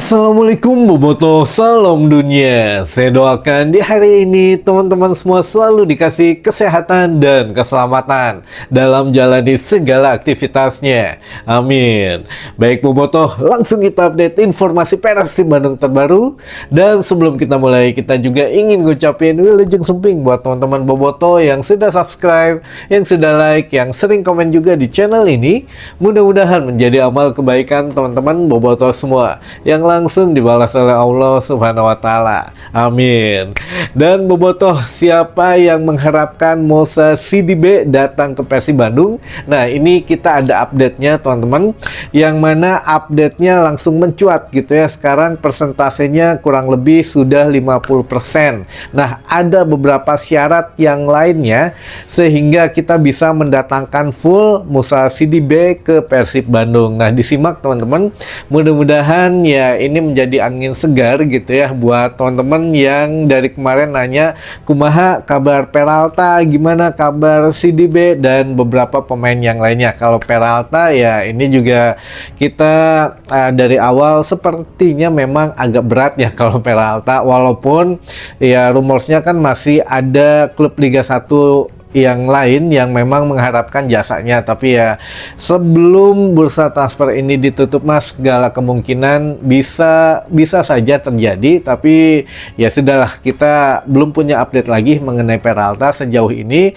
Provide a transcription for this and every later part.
Assalamualaikum Boboto, salam dunia. Saya doakan di hari ini teman-teman semua selalu dikasih kesehatan dan keselamatan dalam jalani segala aktivitasnya. Amin. Baik Boboto, langsung kita update informasi Persib Bandung terbaru. Dan sebelum kita mulai, kita juga ingin ngucapin wilujeng sumping buat teman-teman Boboto yang sudah subscribe, yang sudah like, yang sering komen juga di channel ini. Mudah-mudahan menjadi amal kebaikan teman-teman Boboto semua yang langsung dibalas oleh Allah Subhanahu wa Ta'ala. Amin. Dan Bobotoh, siapa yang mengharapkan Musa Sidibe datang ke Persib Bandung? Nah, ini kita ada update-nya teman-teman, yang mana update-nya langsung mencuat gitu ya. Sekarang persentasenya kurang lebih sudah 50%. Nah, ada beberapa syarat yang lainnya sehingga kita bisa mendatangkan full Musa Sidibe ke Persib Bandung. Nah, disimak teman-teman. Mudah-mudahan ya ini menjadi angin segar gitu ya buat teman-teman yang dari kemarin nanya kumaha kabar Peralta, gimana kabar Sidibe dan beberapa pemain yang lainnya. Kalau Peralta ya ini juga kita dari awal sepertinya memang agak berat ya kalau Peralta, walaupun ya rumorsnya kan masih ada klub Liga 1 yang lain yang memang mengharapkan jasanya, tapi ya sebelum bursa transfer ini ditutup mas, segala kemungkinan bisa saja terjadi, tapi ya sudahlah, kita belum punya update lagi mengenai Peralta. Sejauh ini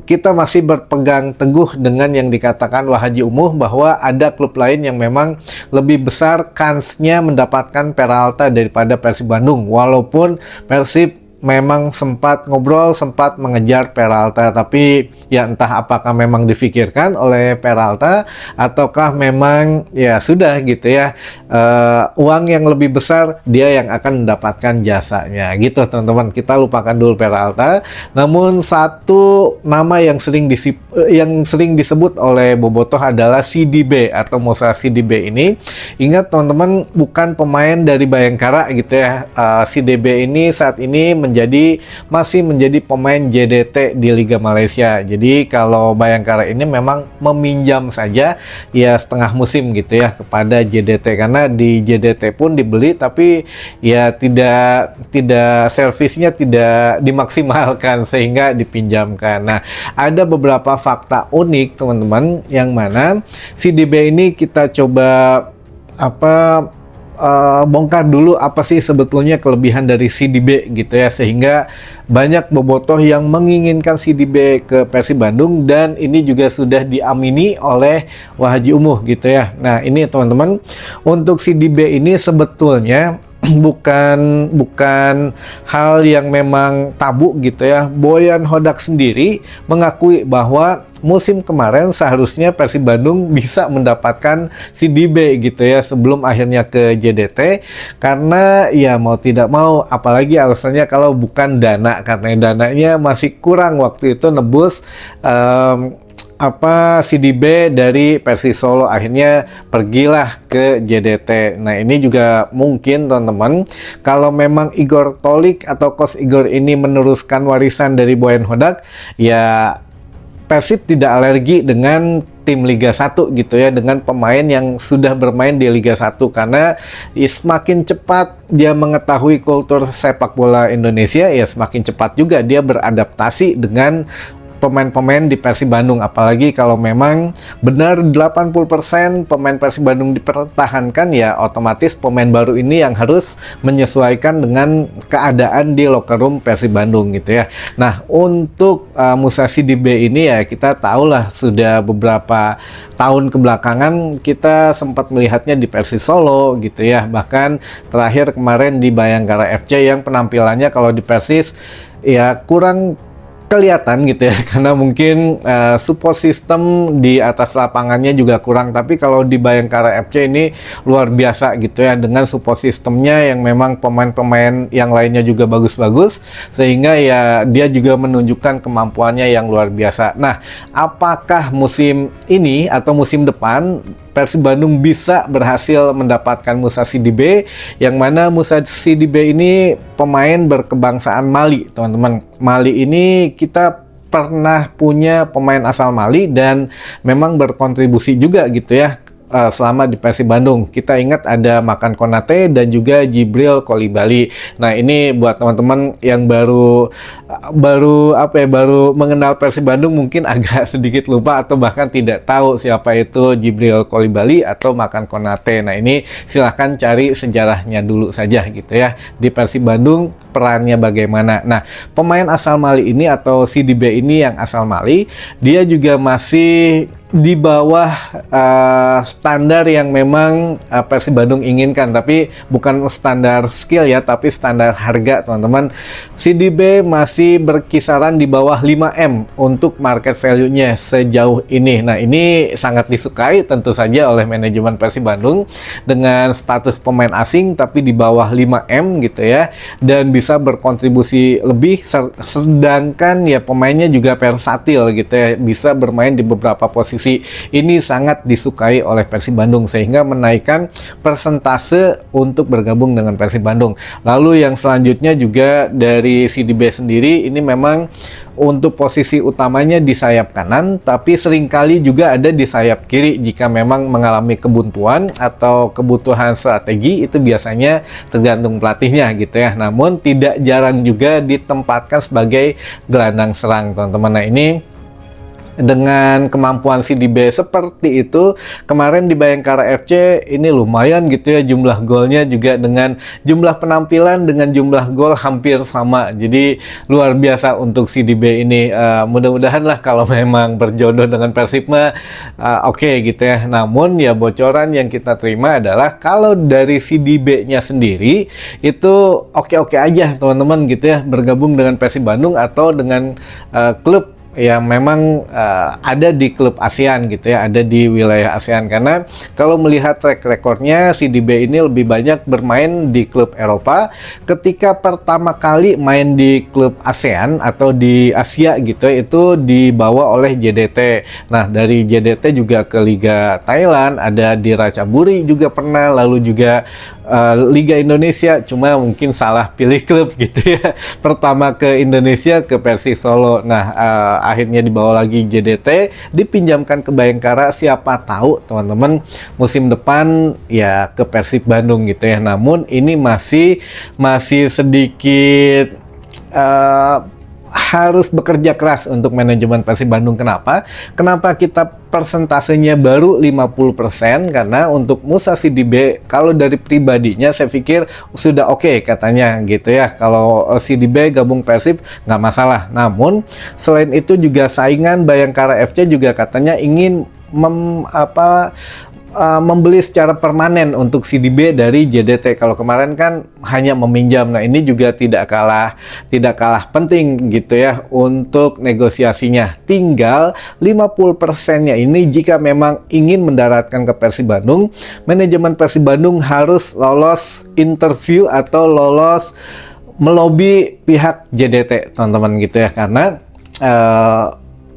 kita masih berpegang teguh dengan yang dikatakan Wahaji Umuh bahwa ada klub lain yang memang lebih besar kansnya mendapatkan Peralta daripada Persib Bandung, walaupun Persib memang sempat ngobrol, sempat mengejar Peralta, tapi ya entah apakah memang difikirkan oleh Peralta ataukah memang ya sudah gitu ya, uang yang lebih besar dia yang akan mendapatkan jasanya gitu teman-teman. Kita lupakan dulu Peralta. Namun satu nama yang sering disebut oleh Bobotoh adalah Sidibe atau Musa Sidibe ini. Ingat teman-teman, bukan pemain dari Bayangkara gitu ya. Sidibe ini saat ini masih menjadi pemain JDT di Liga Malaysia. Jadi kalau Bayangkara ini memang meminjam saja ya setengah musim gitu ya kepada JDT, karena di JDT pun dibeli tapi ya tidak servisnya tidak dimaksimalkan sehingga dipinjamkan. Nah, ada beberapa fakta unik teman-teman yang mana Sidibe ini kita coba bongkar dulu apa sih sebetulnya kelebihan dari Sidibe gitu ya, sehingga banyak bobotoh yang menginginkan Sidibe ke Persib Bandung, dan ini juga sudah diamini oleh Wahaji Umuh gitu ya. Nah, ini teman-teman, untuk Sidibe ini sebetulnya bukan hal yang memang tabu gitu ya. Boyan Hodak sendiri mengakui bahwa musim kemarin seharusnya Persib Bandung bisa mendapatkan Sidibe gitu ya sebelum akhirnya ke JDT, karena ya mau tidak mau, apalagi alasannya kalau bukan dana, karena dananya masih kurang waktu itu nebus Sidibe dari Persis Solo, akhirnya pergilah ke JDT. Nah, ini juga mungkin teman-teman, kalau memang Igor Tolik atau Coach Igor ini meneruskan warisan dari Boyan Hodak, ya Persib tidak alergi dengan tim Liga 1 gitu ya, dengan pemain yang sudah bermain di Liga 1, karena semakin cepat dia mengetahui kultur sepak bola Indonesia, ya semakin cepat juga dia beradaptasi dengan pemain-pemain di Persib Bandung. Apalagi kalau memang benar 80% pemain Persib Bandung dipertahankan, ya otomatis pemain baru ini yang harus menyesuaikan dengan keadaan di locker room Persib Bandung gitu ya. Nah, untuk Musa Sidibe ini ya kita tahulah sudah beberapa tahun kebelakangan kita sempat melihatnya di Persis Solo gitu ya. Bahkan terakhir kemarin di Bayangkara FC yang penampilannya kalau di Persis ya kurang kelihatan gitu ya, karena mungkin support system di atas lapangannya juga kurang. Tapi kalau di Bayangkara FC ini luar biasa gitu ya, dengan support systemnya yang memang pemain-pemain yang lainnya juga bagus-bagus, sehingga ya dia juga menunjukkan kemampuannya yang luar biasa. Nah, apakah musim ini atau musim depan Persib Bandung bisa berhasil mendapatkan Musa Sidibe, yang mana Musa Sidibe ini pemain berkebangsaan Mali, teman-teman. Mali ini kita pernah punya pemain asal Mali dan memang berkontribusi juga gitu ya selama di Persib Bandung. Kita ingat ada Makan Konate dan juga Jibril Kolibali. Nah, ini buat teman-teman yang baru mengenal Persib Bandung mungkin agak sedikit lupa atau bahkan tidak tahu siapa itu Jibril Kolibali atau Makan Konate. Nah, ini silahkan cari sejarahnya dulu saja gitu ya. Di Persib Bandung perannya bagaimana. Nah, pemain asal Mali ini atau Sidibé ini yang asal Mali, dia juga masih di bawah standar yang memang Persib Bandung inginkan, tapi bukan standar skill ya, tapi standar harga teman-teman. Sidibé masih berkisaran di bawah 5M untuk market value-nya sejauh ini. Nah, ini sangat disukai tentu saja oleh manajemen Persib Bandung dengan status pemain asing tapi di bawah 5M gitu ya, dan bisa berkontribusi lebih, sedangkan ya pemainnya juga versatil gitu ya, bisa bermain di beberapa posisi. Ini sangat disukai oleh Persib Bandung sehingga menaikkan persentase untuk bergabung dengan Persib Bandung. Lalu yang selanjutnya juga dari Sidibé sendiri, ini memang untuk posisi utamanya di sayap kanan, tapi seringkali juga ada di sayap kiri jika memang mengalami kebuntuan atau kebutuhan strategi, itu biasanya tergantung pelatihnya gitu ya. Namun tidak jarang juga ditempatkan sebagai gelandang serang teman-teman. Nah, ini dengan kemampuan Sidibé seperti itu, kemarin di Bayangkara FC ini lumayan gitu ya, jumlah golnya juga dengan jumlah penampilan dengan jumlah gol hampir sama. Jadi luar biasa untuk Sidibé ini. Mudah-mudahan lah kalau memang berjodoh dengan Persib mah oke gitu ya. Namun ya bocoran yang kita terima adalah kalau dari Sidibé-nya sendiri itu oke-oke aja teman-teman gitu ya, bergabung dengan Persib Bandung atau dengan klub yang memang ada di klub ASEAN gitu ya, ada di wilayah ASEAN. Karena kalau melihat track recordnya, Sidibé ini lebih banyak bermain di klub Eropa. Ketika pertama kali main di klub ASEAN atau di Asia gitu ya, itu dibawa oleh JDT. Nah, dari JDT juga ke Liga Thailand, ada di Ratchaburi juga pernah, lalu juga Liga Indonesia, cuma mungkin salah pilih klub gitu ya. Pertama ke Indonesia ke Persis Solo. Nah, akhirnya dibawa lagi JDT, dipinjamkan ke Bayangkara. Siapa tahu teman-teman musim depan ya ke Persib Bandung gitu ya. Namun ini masih sedikit harus bekerja keras untuk manajemen Persib Bandung. Kenapa kita persentasenya baru 50%? Karena untuk Musa Sidibé, kalau dari pribadinya saya pikir sudah oke katanya gitu ya. Kalau Sidibé gabung Persib nggak masalah. Namun selain itu juga saingan Bayangkara FC juga katanya ingin membeli secara permanen untuk Sidibé dari JDT. Kalau kemarin kan hanya meminjam. Nah, ini juga tidak kalah penting gitu ya untuk negosiasinya. Tinggal 50%-nya ini jika memang ingin mendaratkan ke Persib Bandung, manajemen Persib Bandung harus lolos interview atau lolos melobi pihak JDT teman-teman gitu ya. Karena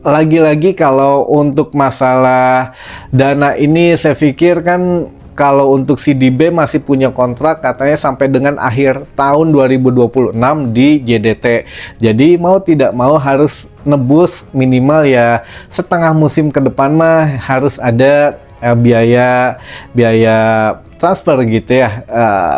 lagi-lagi kalau untuk masalah dana ini saya pikir kan kalau untuk Sidibé masih punya kontrak katanya sampai dengan akhir tahun 2026 di JDT. Jadi mau tidak mau harus nebus minimal ya setengah musim ke depan mah harus ada biaya transfer gitu ya.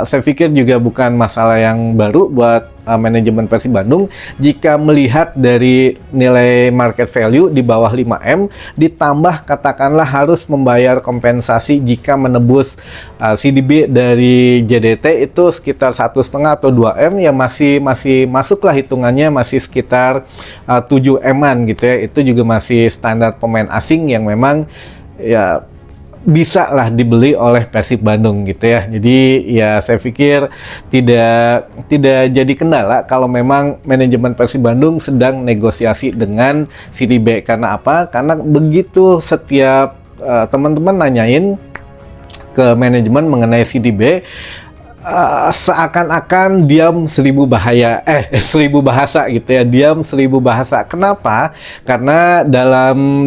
Saya pikir juga bukan masalah yang baru buat manajemen Persib Bandung jika melihat dari nilai market value di bawah 5M, ditambah katakanlah harus membayar kompensasi jika menebus Sidibé dari JDT itu sekitar 1,5 atau 2M, ya masih masuklah hitungannya, masih sekitar 7M-an gitu ya. Itu juga masih standar pemain asing yang memang ya bisa lah dibeli oleh Persib Bandung gitu ya. Jadi ya saya pikir tidak jadi kendala kalau memang manajemen Persib Bandung sedang negosiasi dengan Sidibé. Karena apa? Karena begitu setiap teman-teman nanyain ke manajemen mengenai Sidibé, seakan-akan diam seribu bahaya, seribu bahasa gitu ya, diam seribu bahasa. Kenapa? Karena dalam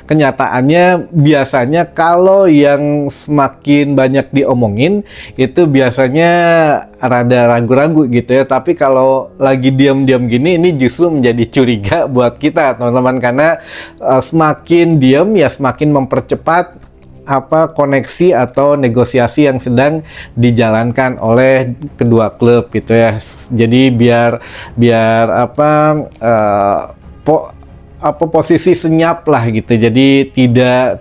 kenyataannya biasanya kalau yang semakin banyak diomongin itu biasanya rada ragu-ragu gitu ya. Tapi kalau lagi diam-diam gini, ini justru menjadi curiga buat kita teman-teman, karena semakin diam ya semakin mempercepat koneksi atau negosiasi yang sedang dijalankan oleh kedua klub gitu ya. Jadi biar posisi senyap lah gitu. Jadi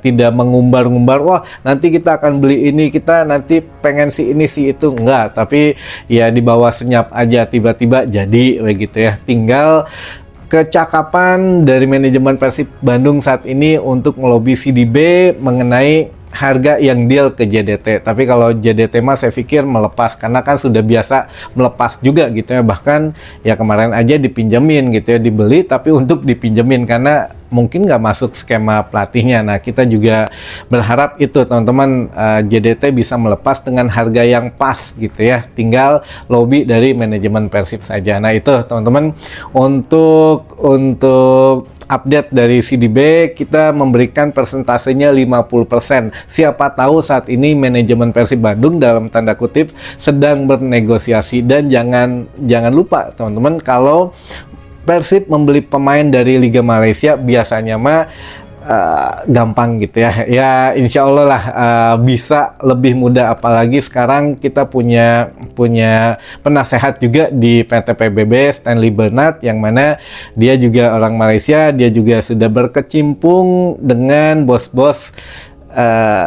tidak mengumbar-ngumbar, wah nanti kita akan beli ini, kita nanti pengen si ini si itu, enggak, tapi ya di bawah senyap aja, tiba-tiba jadi begitu ya. Tinggal kecakapan dari manajemen Persib Bandung saat ini untuk melobi CDB mengenai harga yang deal ke JDT. Tapi kalau JDT mah saya pikir melepas, karena kan sudah biasa melepas juga gitu ya. Bahkan ya kemarin aja dipinjemin gitu ya, dibeli tapi untuk dipinjemin karena mungkin nggak masuk skema pelatihnya. Nah, kita juga berharap itu teman-teman, JDT bisa melepas dengan harga yang pas gitu ya. Tinggal lobby dari manajemen Persib saja. Nah, itu teman-teman untuk update dari CDB, kita memberikan persentasenya 50%. Siapa tahu saat ini manajemen Persib Bandung dalam tanda kutip sedang bernegosiasi. Dan jangan lupa teman-teman, kalau Persib membeli pemain dari Liga Malaysia biasanya mah gampang gitu ya. Ya insya Allah lah bisa lebih mudah, apalagi sekarang kita punya penasehat juga di PT PBB, Stanley Bernard, yang mana dia juga orang Malaysia, dia juga sudah berkecimpung dengan bos-bos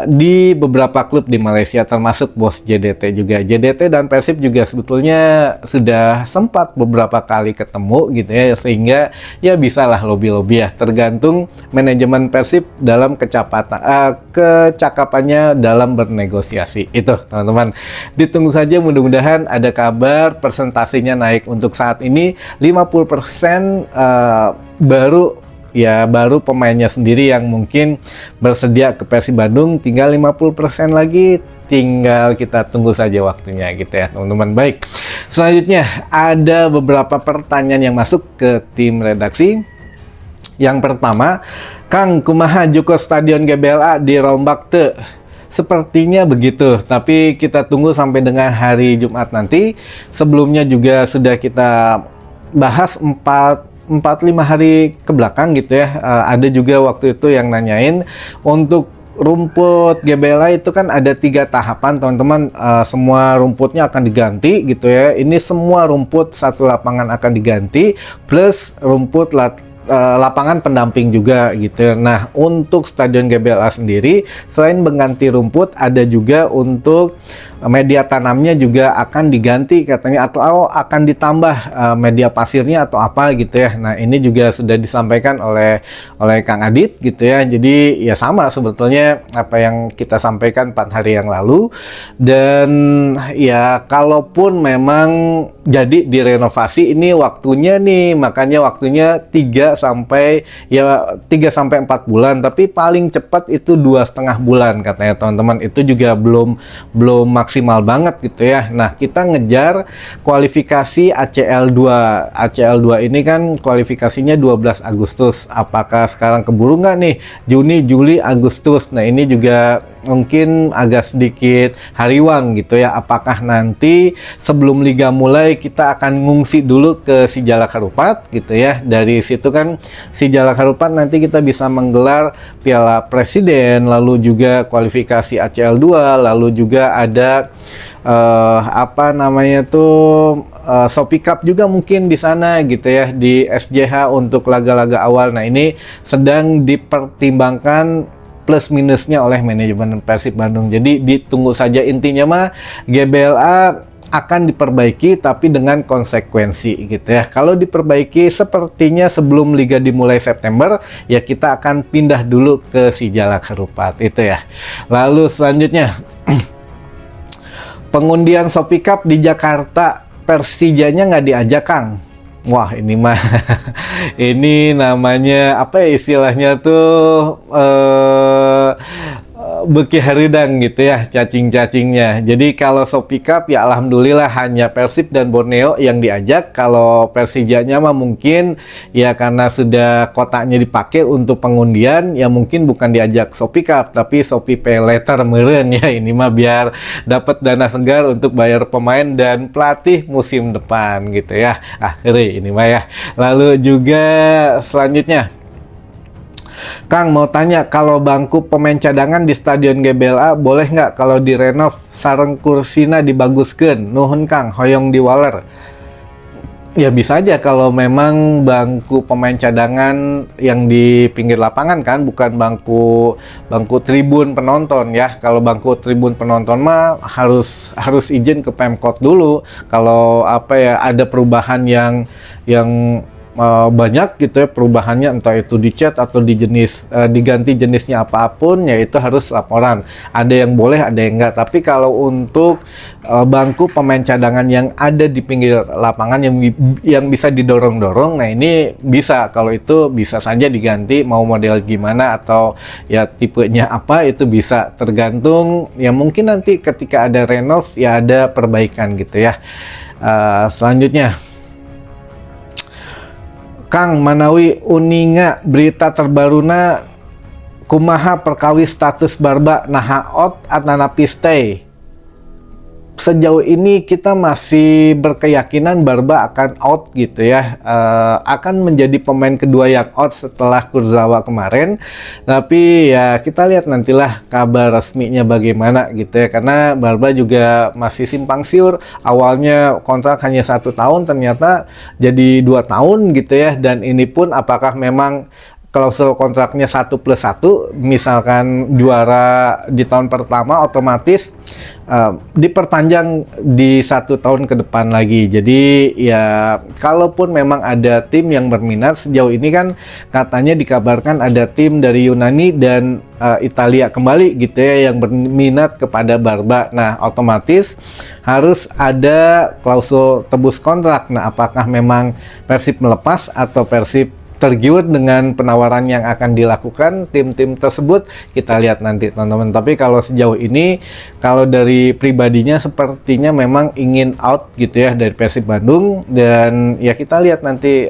di beberapa klub di Malaysia, termasuk bos JDT juga. JDT dan Persib juga sebetulnya sudah sempat beberapa kali ketemu gitu ya, sehingga ya bisalah lobby-lobby ya, tergantung manajemen Persib dalam kecakapannya dalam bernegosiasi. Itu teman-teman, ditunggu saja, mudah-mudahan ada kabar persentasenya naik. Untuk saat ini 50% baru pemainnya sendiri yang mungkin bersedia ke Persib Bandung, tinggal 50% lagi, tinggal kita tunggu saja waktunya gitu ya teman-teman. Baik, selanjutnya ada beberapa pertanyaan yang masuk ke tim redaksi. Yang pertama, Kang, kumaha Juko Stadion GBLA dirombak teu? Sepertinya begitu, tapi kita tunggu sampai dengan hari Jumat nanti. Sebelumnya juga sudah kita bahas 4-5 hari ke belakang gitu ya. Ada juga waktu itu yang nanyain untuk rumput GBLA itu kan ada 3 tahapan teman-teman. Semua rumputnya akan diganti gitu ya. Ini semua rumput satu lapangan akan diganti, plus rumput lapangan pendamping juga gitu. Nah, untuk Stadion GBLA sendiri selain mengganti rumput, ada juga untuk media tanamnya juga akan diganti katanya, atau akan ditambah media pasirnya atau apa gitu ya. Nah, ini juga sudah disampaikan oleh Kang Adit gitu ya. Jadi ya sama sebetulnya apa yang kita sampaikan 4 hari yang lalu. Dan ya kalaupun memang jadi direnovasi, ini waktunya nih, makanya waktunya 3 sampai 4 bulan, tapi paling cepat itu 2,5 bulan katanya teman-teman. Itu juga belum maksimal banget gitu ya. Nah, kita ngejar kualifikasi ACL 2. ACL 2 ini kan kualifikasinya 12 Agustus. Apakah sekarang keburu nggak nih? Juni, Juli, Agustus. Nah, ini juga mungkin agak sedikit hariwang gitu ya. Apakah nanti sebelum liga mulai kita akan ngungsi dulu ke Sijalak Harupat gitu ya. Dari situ kan Sijalak Harupat nanti kita bisa menggelar Piala Presiden, lalu juga kualifikasi ACL 2, lalu juga ada Shopee Cup juga mungkin di sana gitu ya, di SJH untuk laga-laga awal. Nah, ini sedang dipertimbangkan plus minusnya oleh manajemen Persib Bandung. Jadi ditunggu saja, intinya mah GBLA akan diperbaiki tapi dengan konsekuensi gitu ya. Kalau diperbaiki sepertinya sebelum liga dimulai September, ya kita akan pindah dulu ke Sijalak Harupat itu ya. Lalu selanjutnya pengundian Shopee Cup di Jakarta, Persijanya nggak diajak, Kang. Wah, ini mah ini namanya apa ya istilahnya tuh, beki haridang gitu ya cacing-cacingnya. Jadi kalau Shopee Cup ya alhamdulillah hanya Persib dan Borneo yang diajak. Kalau Persijanya mah mungkin ya karena sudah kotaknya dipakai untuk pengundian ya mungkin bukan diajak Shopee Cup tapi Shopee Pay Later meureun ya, ini mah biar dapat dana segar untuk bayar pemain dan pelatih musim depan gitu ya. Ngeri ini mah ya. Lalu juga selanjutnya Kang mau tanya, kalau bangku pemain cadangan di Stadion GBLA boleh nggak kalau direnov sareng kursina dibaguskeun? Nuhun Kang, hoyong di Waler. Ya bisa aja kalau memang bangku pemain cadangan yang di pinggir lapangan kan, bukan bangku tribun penonton ya. Kalau bangku tribun penonton mah harus izin ke Pemkot dulu. Kalau apa ya ada perubahan yang banyak gitu ya perubahannya, entah itu dicat atau diganti jenisnya apapun ya itu harus laporan. Ada yang boleh, ada yang enggak. Tapi kalau untuk bangku pemain cadangan yang ada di pinggir lapangan yang bisa didorong-dorong, nah ini bisa, kalau itu bisa saja diganti, mau model gimana atau ya tipenya apa itu bisa, tergantung ya mungkin nanti ketika ada renov ya ada perbaikan gitu ya. Selanjutnya Kang manawi uninga berita terbaruna kumaha perkawis status Barba naha out atana pistay. Sejauh ini kita masih berkeyakinan Barba akan out gitu ya, akan menjadi pemain kedua yang out setelah Kurzawa kemarin. Tapi ya kita lihat nantilah kabar resminya bagaimana gitu ya, karena Barba juga masih simpang siur. Awalnya kontrak hanya 1 tahun, ternyata jadi 2 tahun gitu ya. Dan ini pun apakah memang klausul kontraknya 1+1, misalkan juara di tahun pertama otomatis diperpanjang di 1 tahun ke depan lagi. Jadi ya kalaupun memang ada tim yang berminat, sejauh ini kan katanya dikabarkan ada tim dari Yunani dan Italia kembali gitu ya yang berminat kepada Barba. Nah otomatis harus ada klausul tebus kontrak. Nah apakah memang Persib melepas atau Persib tergiur dengan penawaran yang akan dilakukan tim-tim tersebut, kita lihat nanti teman-teman. Tapi kalau sejauh ini, kalau dari pribadinya sepertinya memang ingin out gitu ya dari Persib Bandung. Dan ya kita lihat nanti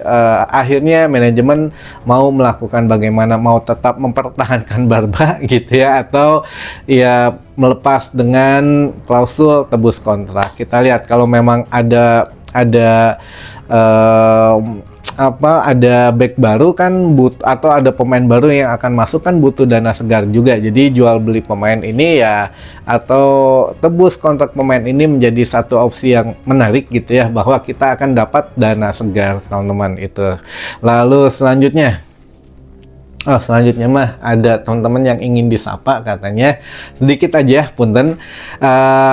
akhirnya manajemen mau melakukan bagaimana, mau tetap mempertahankan Barba gitu ya, atau ya melepas dengan klausul tebus kontrak. Kita lihat kalau memang ada back baru kan atau ada pemain baru yang akan masuk kan butuh dana segar juga. Jadi jual beli pemain ini ya atau tebus kontrak pemain ini menjadi satu opsi yang menarik gitu ya, bahwa kita akan dapat dana segar teman-teman itu. Lalu selanjutnya mah ada teman-teman yang ingin disapa katanya, sedikit aja punten.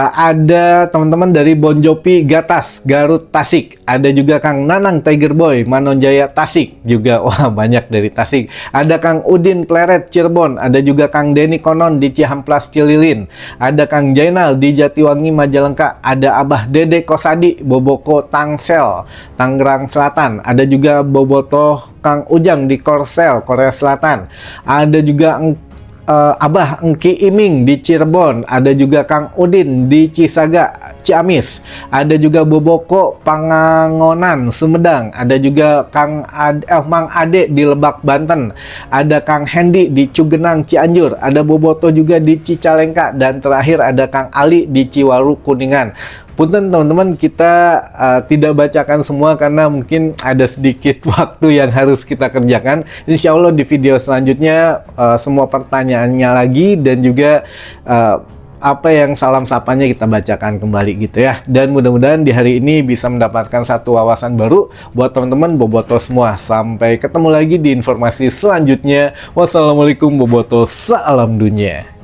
Ada teman-teman dari Bon Jovi Gatas Garut Tasik, ada juga Kang Nanang Tiger Boy Manonjaya Tasik juga, wah banyak dari Tasik. Ada Kang Udin Pleret Cirebon, ada juga Kang Denny Konon di Cihamplas Cililin, ada Kang Jainal di Jatiwangi Majalengka, ada Abah Dede Kosadi Boboko Tangsel Tangerang Selatan, ada juga Bobotoh Kang Ujang di Korsel Korea Selatan, ada juga Abah Engki Iming di Cirebon, ada juga Kang Udin di Cisaga Ciamis, ada juga Boboko Pangangonan Sumedang, ada juga Mang Ade di Lebak Banten, ada Kang Hendi di Cugenang Cianjur, ada Boboto juga di Cicalengka, dan terakhir ada Kang Ali di Ciwaru Kuningan. Punten teman-teman, kita tidak bacakan semua karena mungkin ada sedikit waktu yang harus kita kerjakan. Insya Allah di video selanjutnya semua pertanyaannya lagi dan juga apa yang salam sapanya kita bacakan kembali gitu ya. Dan mudah-mudahan di hari ini bisa mendapatkan satu wawasan baru buat teman-teman Boboto semua. Sampai ketemu lagi di informasi selanjutnya. Wassalamualaikum Boboto, salam dunia.